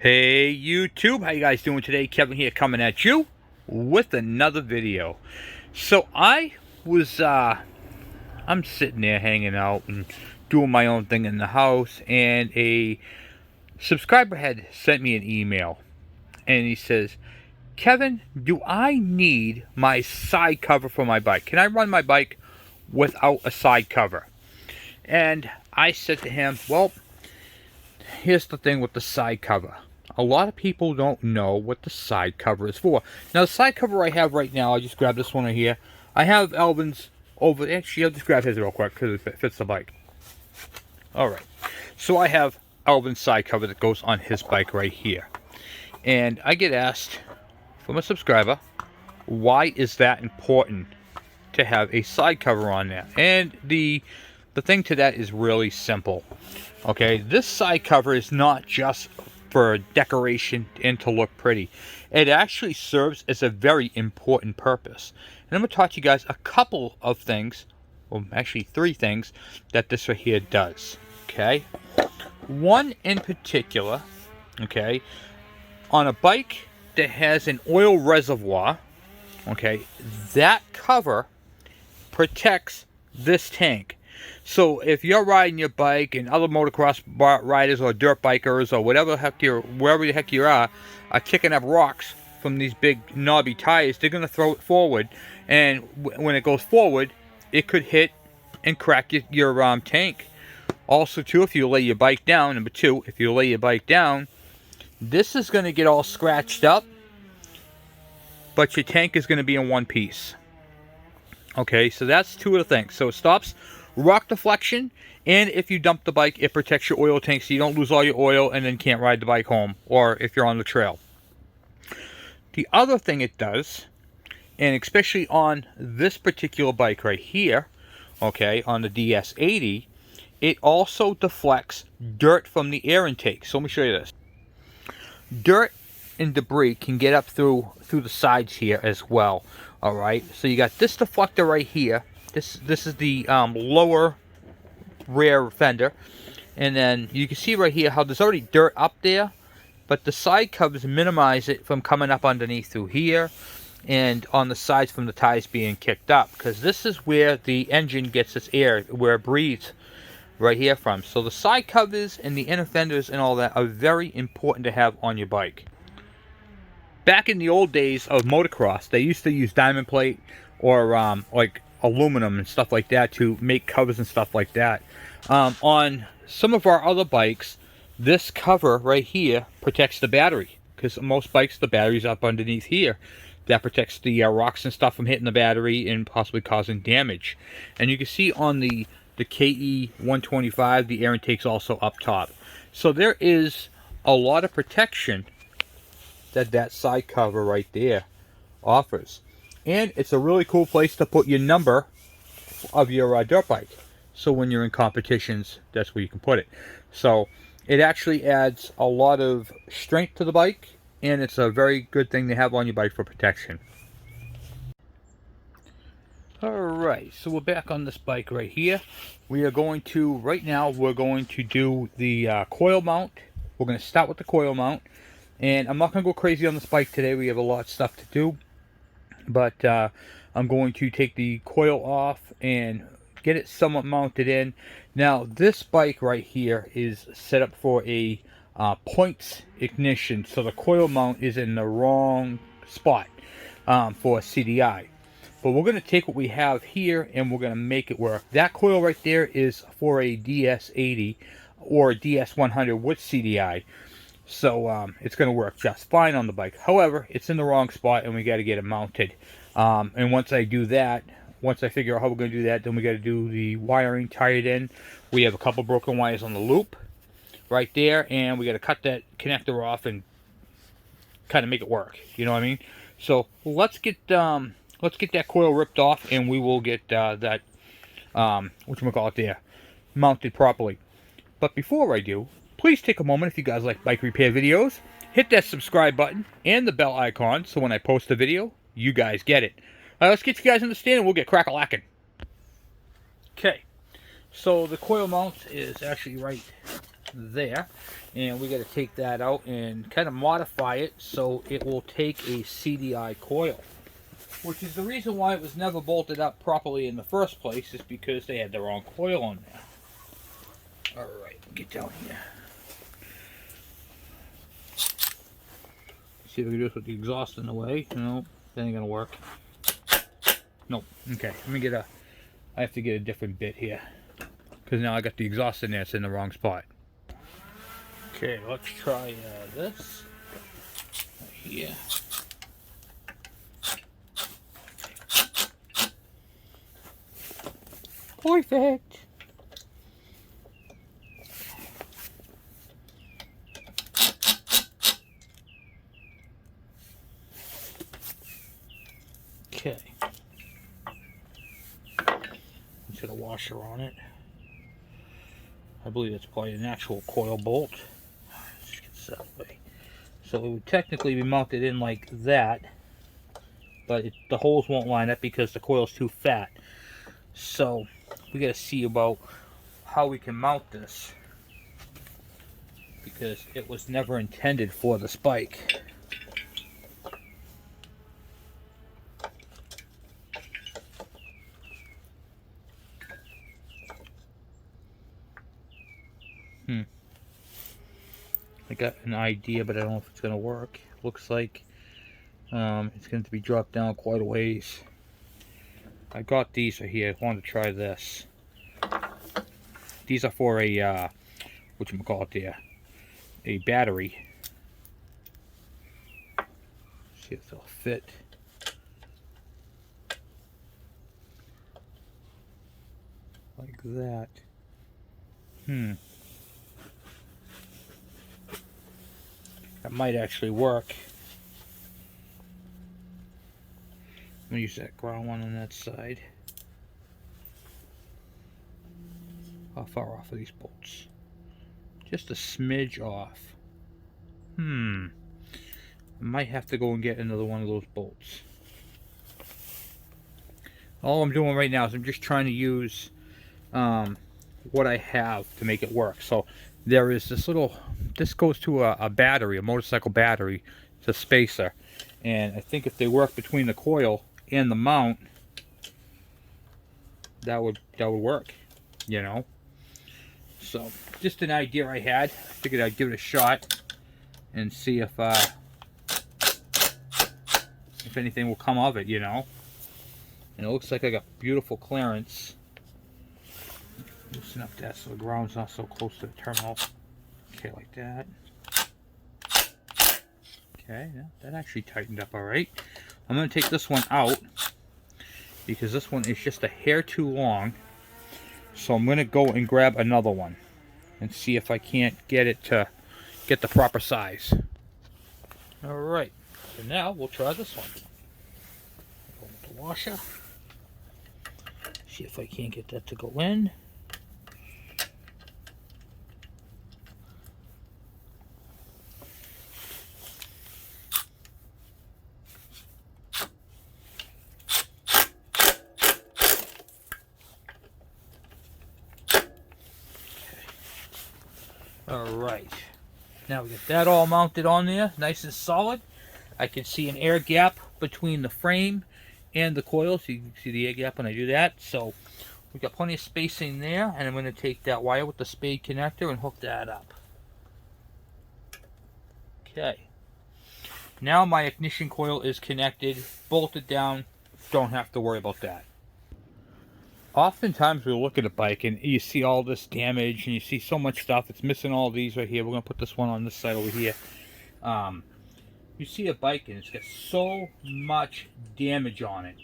Hey YouTube, how you guys doing today? Kevin here coming at you with another video. So I'm sitting there hanging out and doing my own thing in the house, and a subscriber had sent me an email, and he says, Kevin, do I need my side cover for my bike? Can I run my bike without a side cover? And I said to him, well, here's the thing with the side cover. A lot of people don't know what the side cover is for. Now, the side cover I have right now, I just grabbed this one right here. I have Alvin's over. Actually, I'll just grab his real quick because it fits the bike. Alright. So I have Alvin's side cover that goes on his bike right here. And I get asked from a subscriber, why is that important to have a side cover on there? And the thing to that is really simple. Okay, this side cover is not just for decoration and to look pretty. It actually serves as a very important purpose. And I'm going to talk to you guys a couple of things, well, actually 3 things, that this right here does. Okay, one in particular, okay, on a bike that has an oil reservoir, okay, that cover protects this tank. So if you're riding your bike and other motocross riders or dirt bikers or wherever the heck you are kicking up rocks from these big knobby tires, they're going to throw it forward, and when it goes forward, it could hit and crack your tank. Also, too, if you lay your bike down, number 2, if you lay your bike down, this is going to get all scratched up, but your tank is going to be in one piece. Okay, so that's 2 of the things. So it stops rock deflection, and if you dump the bike, it protects your oil tank so you don't lose all your oil and then can't ride the bike home, or if you're on the trail. The other thing it does, and especially on this particular bike right here, okay, on the DS80, it also deflects dirt from the air intake. So let me show you this. Dirt and debris can get up through the sides here as well. All right, so you got this deflector right here. This is the lower rear fender, and then you can see right here how there's already dirt up there, but the side covers minimize it from coming up underneath through here and on the sides from the tires being kicked up, because this is where the engine gets its air, where it breathes right here from. So the side covers and the inner fenders and all that are very important to have on your bike. Back in the old days of motocross, they used to use diamond plate or like aluminum and stuff like that to make covers and stuff like that. On some of our other bikes, this cover right here protects the battery, because most bikes, the battery's up underneath here. That protects the rocks and stuff from hitting the battery and possibly causing damage. And you can see on the KE125, the air intake's also up top. So there is a lot of protection that side cover right there offers. And it's a really cool place to put your number of your dirt bike. So when you're in competitions, that's where you can put it. So it actually adds a lot of strength to the bike, and it's a very good thing to have on your bike for protection. Alright, so we're back on this bike right here. We are going to, right now, we're going to do the coil mount. We're going to start with the coil mount. And I'm not going to go crazy on this bike today. We have a lot of stuff to do. But I'm going to take the coil off and get it somewhat mounted in. Now, this bike right here is set up for a points ignition. So the coil mount is in the wrong spot for a CDI. But we're going to take what we have here and we're going to make it work. That coil right there is for a DS80 or a DS100 with CDI. So it's going to work just fine on the bike. However, it's in the wrong spot and we got to get it mounted. And once I do that, once I figure out how we're going to do that, then we got to do the wiring, tie it in. We have a couple broken wires on the loop right there, and we got to cut that connector off and kind of make it work. You know what I mean? So let's get that coil ripped off, and we will get that whatchamacallit there mounted properly. But before I do, please take a moment, if you guys like bike repair videos, hit that subscribe button and the bell icon so when I post a video, you guys get it. Let's get you guys in the stand and we'll get crack-a-lackin'. Okay, so the coil mount is actually right there, and we got to take that out and kind of modify it so it will take a CDI coil, which is the reason why it was never bolted up properly in the first place, is because they had the wrong coil on there. Alright, get down here. See if we can do this with the exhaust in the way. No, that ain't gonna work. Nope. Okay, let me get a, I have to get a different bit here, because now I got the exhaust in there, it's in the wrong spot. Okay, let's try this right here. Perfect. Okay. Let's get a washer on it. I believe it's probably an actual coil bolt. Let's get this out of the way. So it would technically be mounted in like that, but the holes won't line up because the coil's too fat. So we got to see about how we can mount this, because it was never intended for the spike. I got an idea, but I don't know if it's going to work. Looks like it's going to be dropped down quite a ways. I got these right here. I wanted to try this. These are for a, whatchamacallit there, a battery. See if they'll fit. Like that. That might actually work. I'm gonna use that ground one on that side. How far off are these bolts? Just a smidge off. I might have to go and get another one of those bolts. All I'm doing right now is I'm just trying to use what I have to make it work. So there is this little, this goes to a battery, a motorcycle battery. It's a spacer, and I think if they work between the coil and the mount, that would work, you know. So just an idea I had. Figured I'd give it a shot and see if anything will come of it, you know. And it looks like I got beautiful clearance. Loosen up that so the ground's not so close to the terminal. Okay, like that. Okay, yeah, that actually tightened up all right. I'm going to take this one out because this one is just a hair too long. So I'm going to go and grab another one and see if I can't get it to get the proper size. All right, so now we'll try this one. Go with the washer. See if I can't get that to go in. Alright, now we get that all mounted on there, nice and solid. I can see an air gap between the frame and the coil, so you can see the air gap when I do that. So we got plenty of spacing there, and I'm going to take that wire with the spade connector and hook that up. Okay, now my ignition coil is connected, bolted down, don't have to worry about that. Oftentimes we look at a bike and you see all this damage and you see so much stuff. It's missing all these right here. We're going to put this one on this side over here. You see a bike and it's got so much damage on it.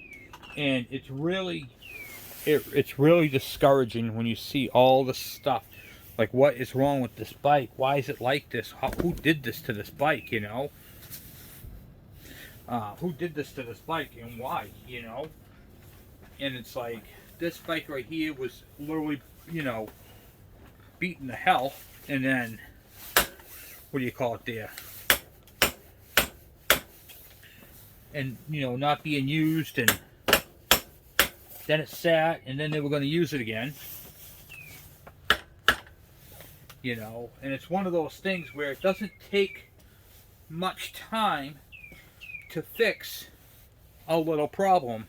And it's really discouraging when you see all the stuff. Like, what is wrong with this bike? Why is it like this? Who did this to this bike, you know? Who did this to this bike and why, you know? And it's like, this bike right here was literally, you know, beaten to hell, and then, what do you call it there? And, you know, not being used, and then it sat, and then they were going to use it again. you know, and it's one of those things where it doesn't take much time to fix a little problem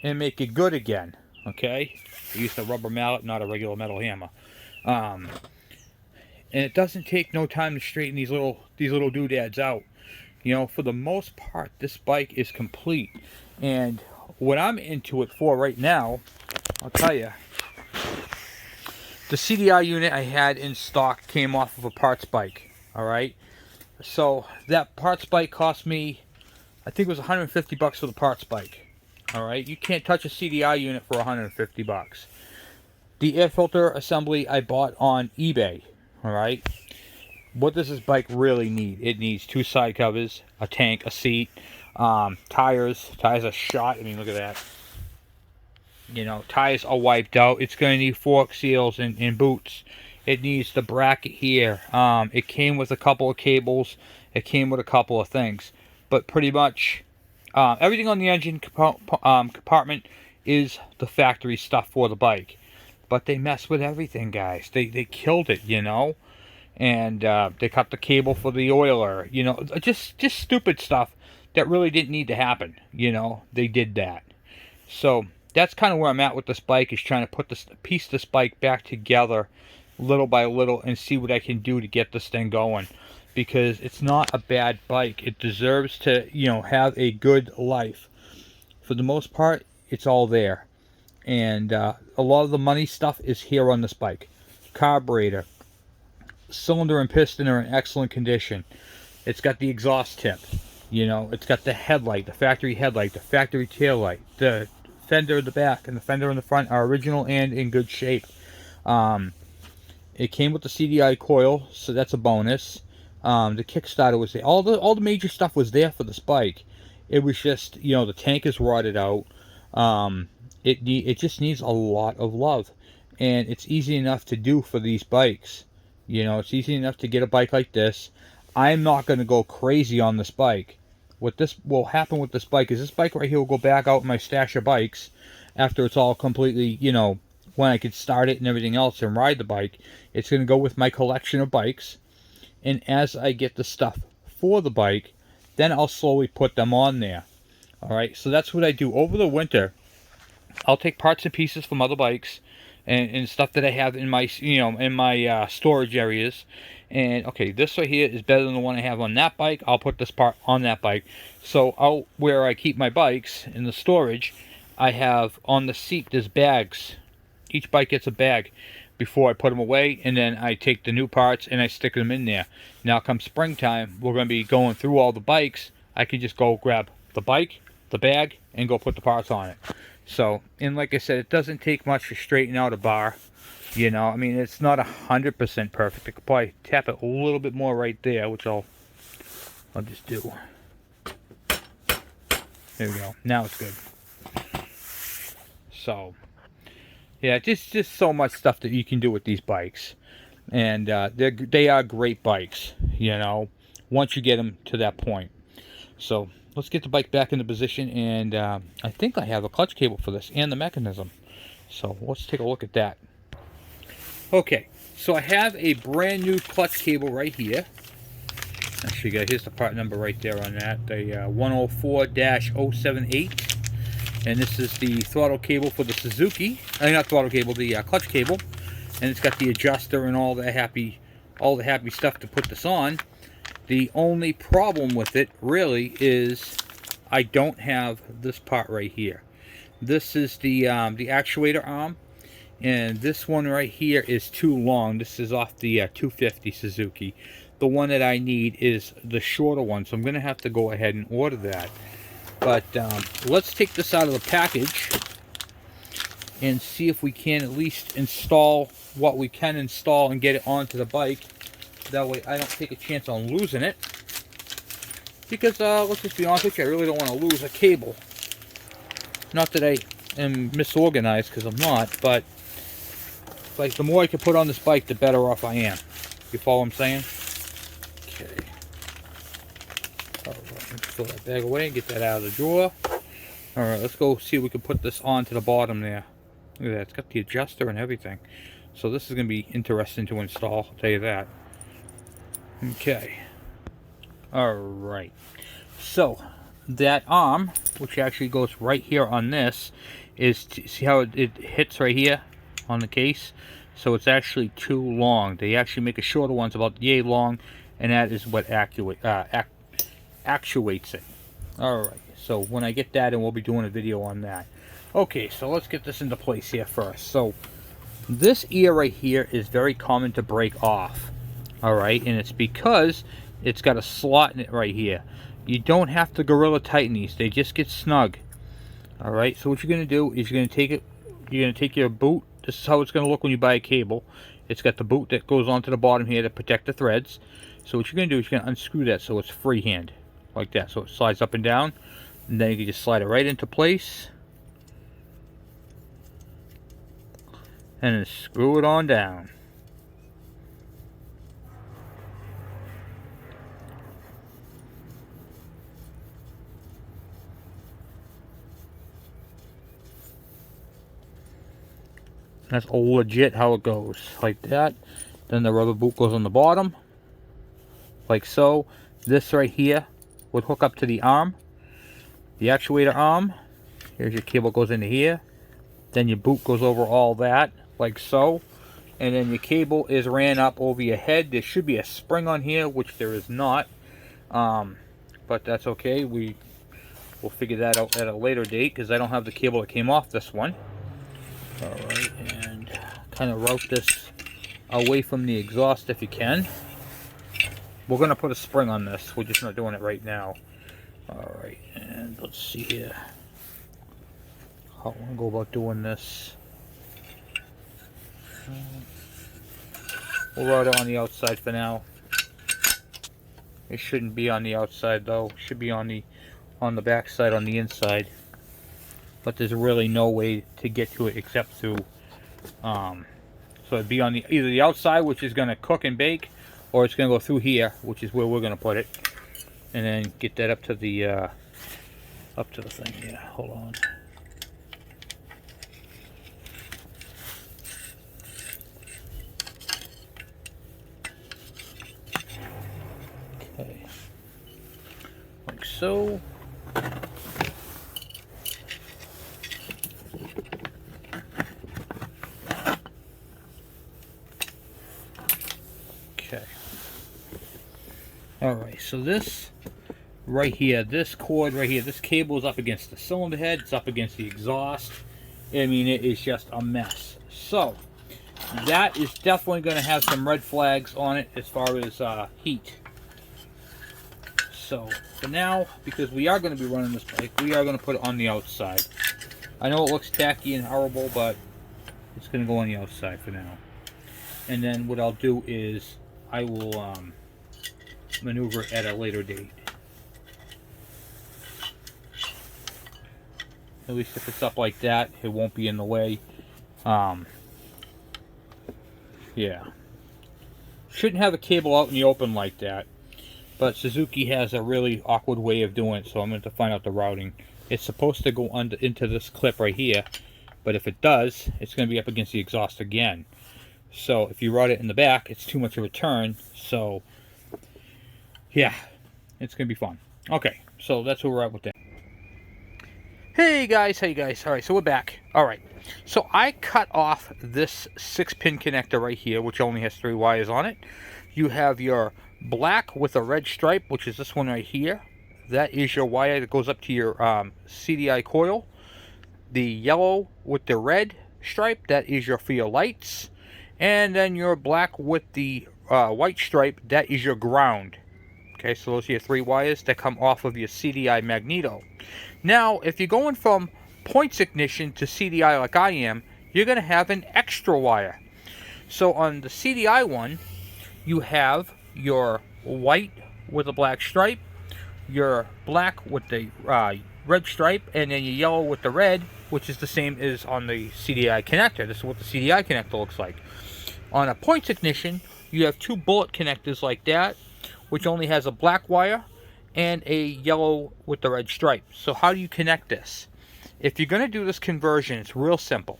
and make it good again. Okay, I used a rubber mallet, not a regular metal hammer. Um, and it doesn't take no time to straighten these little doodads out. You know, for the most part, this bike is complete. And what I'm into it for right now, I'll tell you, the CDI unit I had in stock came off of a parts bike. All right, so that parts bike cost me, I think it was 150 bucks for the parts bike. All right, you can't touch a CDI unit for 150 bucks. The air filter assembly I bought on eBay. All right, what does this bike really need? It needs 2 side covers, a tank, a seat, tires. Tires are shot. I mean, look at that. You know, tires are wiped out. It's going to need fork seals and boots. It needs the bracket here. It came with a couple of cables. It came with a couple of things. But pretty much everything on the engine compartment is the factory stuff for the bike. But they mess with everything, guys. They killed it, you know. And they cut the cable for the oiler. You know, just stupid stuff that really didn't need to happen. You know, they did that. So that's kind of where I'm at with this bike, is trying to put piece this bike back together little by little and see what I can do to get this thing going, because it's not a bad bike. It deserves to, you know, have a good life. For the most part, it's all there. And a lot of the money stuff is here on this bike. Carburetor, cylinder and piston are in excellent condition. It's got the exhaust tip, you know, it's got the headlight, the factory headlight, the factory tail light, the fender in the back and the fender in the front are original and in good shape. It came with the CDI coil, so that's a bonus. The Kickstarter was there. All the major stuff was there for this bike. It was just, you know, the tank is rotted out. It just needs a lot of love, and it's easy enough to do for these bikes. You know, it's easy enough to get a bike like this. I'm not going to go crazy on this bike. What this will happen with this bike is this bike right here will go back out in my stash of bikes after it's all completely, you know, when I can start it and everything else and ride the bike. It's going to go with my collection of bikes. And as I get the stuff for the bike, then I'll slowly put them on there. All right, so that's what I do over the winter. I'll take parts and pieces from other bikes and stuff that I have in my, you know, in my storage areas. And okay, this right here is better than the one I have on that bike. I'll put this part on that bike. So where I keep my bikes in the storage, I have on the seat, there's bags. Each bike gets a bag before I put them away, and then I take the new parts and I stick them in there. Now come springtime, we're going to be going through all the bikes. I can just go grab the bike, the bag, and go put the parts on it. So, and like I said, it doesn't take much to straighten out a bar. You know, I mean, it's not 100% perfect. I could probably tap it a little bit more right there, which I'll just do. There we go. Now it's good. So, yeah, just so much stuff that you can do with these bikes. And they are great bikes, you know, once you get them to that point. So, let's get the bike back into position, and I think I have a clutch cable for this and the mechanism. So, let's take a look at that. Okay, so I have a brand new clutch cable right here. Actually, here's the part number right there on that, the 104-078. And this is the throttle cable for the Suzuki. Not throttle cable, the clutch cable. And it's got the adjuster and all the happy stuff to put this on. The only problem with it, really, is I don't have this part right here. This is the actuator arm. And this one right here is too long. This is off the 250 Suzuki. The one that I need is the shorter one, so I'm going to have to go ahead and order that. But let's take this out of the package and see if we can at least install what we can install and get it onto the bike. That way I don't take a chance on losing it. Because let's just be honest with you, I really don't want to lose a cable. Not that I am misorganized, because I'm not, but like the more I can put on this bike, the better off I am. You follow what I'm saying? Okay. Alright, let's throw that bag away and get that out of the drawer. Alright, let's go see if we can put this onto the bottom there. Look at that, it's got the adjuster and everything. So this is going to be interesting to install, I'll tell you that. Okay. Alright. So, that arm, which actually goes right here on this, is, see how it hits right here on the case? So it's actually too long. They actually make a shorter ones about yay long, and that is what actuates it. Alright, so when I get that, and we'll be doing a video on that. Okay, so let's get this into place here first. So, this ear right here is very common to break off. Alright, and it's because it's got a slot in it right here. You don't have to gorilla tighten these, they just get snug. Alright, so what you're going to do is you're going to take your boot. This is how it's going to look when you buy a cable. It's got the boot that goes onto the bottom here to protect the threads. So what you're going to do is you're going to unscrew that so it's freehand, like that. So it slides up and down, and then you can just slide it right into place. And then screw it on down. That's legit how it goes, like that. Then the rubber boot goes on the bottom, like so. This right here would hook up to the arm, the actuator arm. Here's your cable, goes into here. Then your boot goes over all that, like so. And then your cable is ran up over your head. There should be a spring on here, which there is not. But that's okay. We'll figure that out at a later date, because I don't have the cable that came off this one. Alright, and kind of route this away from the exhaust if you can. We're going to put a spring on this. We're just not doing it right now. Alright, and let's see here. How I'm going to go about doing this. We'll route it on the outside for now. It shouldn't be on the outside though. It should be on the back side, on the inside. But there's really no way to get to it except through, so it'd be on either the outside, which is going to cook and bake, or it's going to go through here, which is where we're going to put it, and then get that up to the thing. Yeah, hold on. Okay, like so. Okay. Alright, so this right here, this cord right here, this cable is up against the cylinder head, it's up against the exhaust. I mean, it is just a mess. So, that is definitely going to have some red flags on it as far as heat. So, for now, because we are going to be running this bike, we are going to put it on the outside. I know it looks tacky and horrible, but it's going to go on the outside for now. And then what I'll do is I will maneuver it at a later date. At least if it's up like that, it won't be in the way. Yeah. Shouldn't have a cable out in the open like that. But Suzuki has a really awkward way of doing it, so I'm going to find out the routing. It's supposed to go into this clip right here, but if it does, it's going to be up against the exhaust again. So if you route it in the back, it's too much of a turn. So yeah, it's going to be fun. Okay, so that's where we're at with that. Hey guys, hey guys. Alright, so we're back. Alright, so I cut off this 6-pin connector right here, which only has 3 wires on it. You have your black with a red stripe, which is this one right here. That is your wire that goes up to your CDI coil. The yellow with the red stripe, that is for your lights. And then your black with the white stripe, that is your ground. Okay, so those are your 3 wires that come off of your CDI magneto. Now, if you're going from points ignition to CDI like I am, you're going to have an extra wire. So on the CDI one, you have your white with a black stripe, your black with the red stripe, and then your yellow with the red, which is the same as on the CDI connector. This is what the CDI connector looks like. On a points ignition, you have 2 bullet connectors like that, which only has a black wire and a yellow with the red stripe. So how do you connect this? If you're going to do this conversion, it's real simple.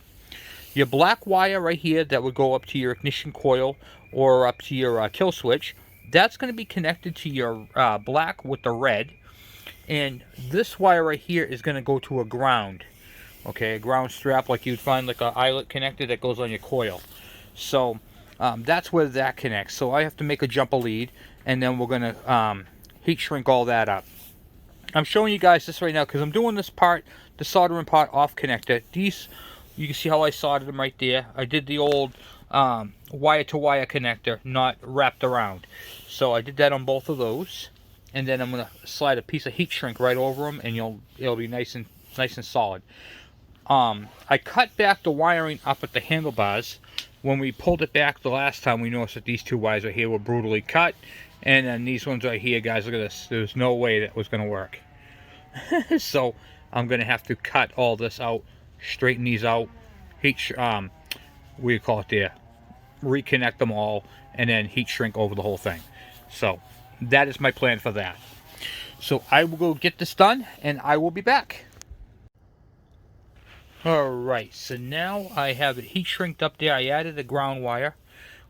Your black wire right here that would go up to your ignition coil or up to your kill switch, that's going to be connected to your black with the red. And this wire right here is going to go to a ground. Okay, a ground strap like you'd find like an eyelet connector that goes on your coil. So that's where that connects. So I have to make a jumper lead, and then we're going to heat shrink all that up. I'm showing you guys this right now because I'm doing this part, the soldering part off connector. These, you can see how I soldered them right there. I did the old wire-to-wire connector, not wrapped around. So I did that on both of those. And then I'm going to slide a piece of heat shrink right over them, and it'll be nice and solid. I cut back the wiring up at the handlebars. When we pulled it back the last time, we noticed that these two wires right here were brutally cut. And then these ones right here, guys, look at this. There's no way that was going to work. So I'm going to have to cut all this out, straighten these out, what do you call it there? Reconnect them all, and then heat shrink over the whole thing. So that is my plan for that. So I will go get this done, and I will be back. Alright, so now I have it heat shrinked up there. I added a ground wire,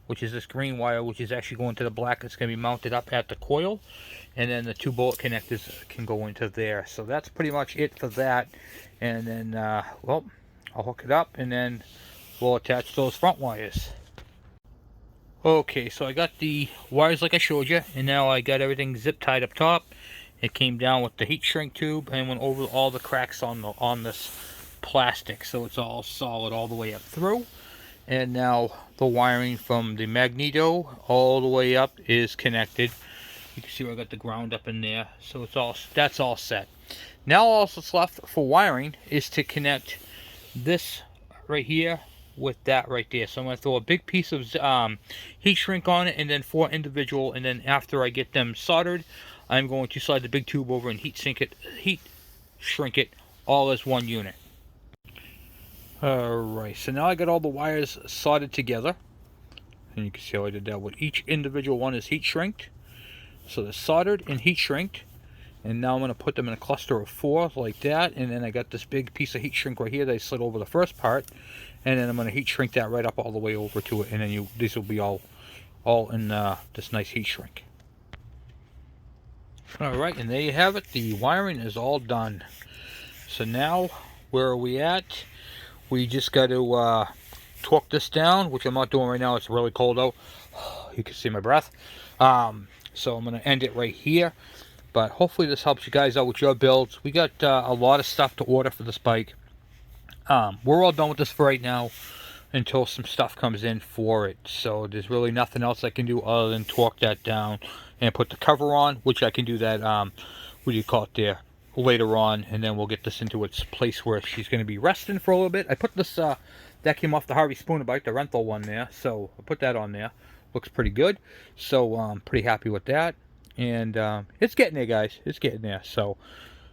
which is this green wire, which is actually going to the black. It's going to be mounted up at the coil, and then the two bullet connectors can go into there. So that's pretty much it for that. And then, well, I'll hook it up, and then we'll attach those front wires. Okay, so I got the wires like I showed you, and now I got everything zip tied up top. It came down with the heat shrink tube and went over all the cracks on this plastic, so it's all solid all the way up through. And now the wiring from the magneto all the way up is connected. You can see where I got the ground up in there, so that's all set. Now all that's left for wiring is to connect this right here with that right there. So I'm going to throw a big piece of heat shrink on it, and then 4 individual, and then after I get them soldered, I'm going to slide the big tube over and heat shrink it all as one unit. Alright, so now I got all the wires soldered together, and you can see how I did that with each individual one is heat shrinked. So they're soldered and heat shrinked, and now I'm going to put them in a cluster of 4 like that. And then I got this big piece of heat shrink right here that I slid over the first part, and then I'm going to heat shrink that right up all the way over to it, and then these will be all in this nice heat shrink. Alright, and there you have it. The wiring is all done. So now, where are we at? We just got to torque this down, which I'm not doing right now. It's really cold out. You can see my breath. So I'm going to end it right here. But hopefully this helps you guys out with your builds. We got a lot of stuff to order for this bike. We're all done with this for right now until some stuff comes in for it. So there's really nothing else I can do other than torque that down and put the cover on, which I can do that, what do you call it there, later on. And then we'll get this into its place where she's going to be resting for a little bit. I put this, that came off the Harvey Spooner bike, the rental one there. So I put that on there. Looks pretty good. So I'm pretty happy with that. And it's getting there, guys. It's getting there. So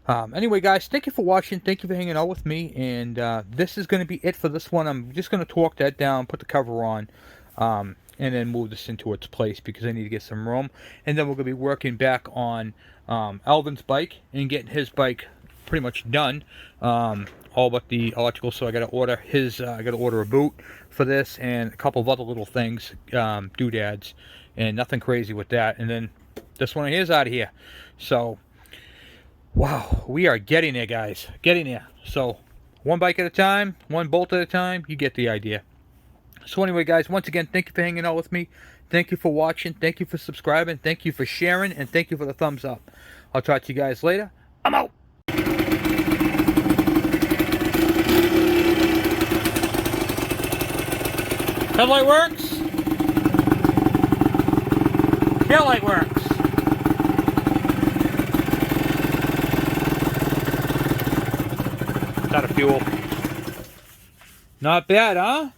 anyway, guys, thank you for watching. Thank you for hanging out with me. And this is going to be it for this one. I'm just going to torque that down, put the cover on, and then move this into its place because I need to get some room. And then we're going to be working back on Alvin's bike and getting his bike pretty much done. All but the electrical. So I got to order I got to order a boot for this and a couple of other little things, doodads, and nothing crazy with that. And then this one here is out of here. So wow, we are getting there, guys. Getting there. So one bike at a time, one bolt at a time. You get the idea. So anyway, guys, once again, thank you for hanging out with me. Thank you for watching. Thank you for subscribing. Thank you for sharing. And thank you for the thumbs up. I'll talk to you guys later. I'm out. Headlight works. Tail light works. Out of fuel. Not bad, huh?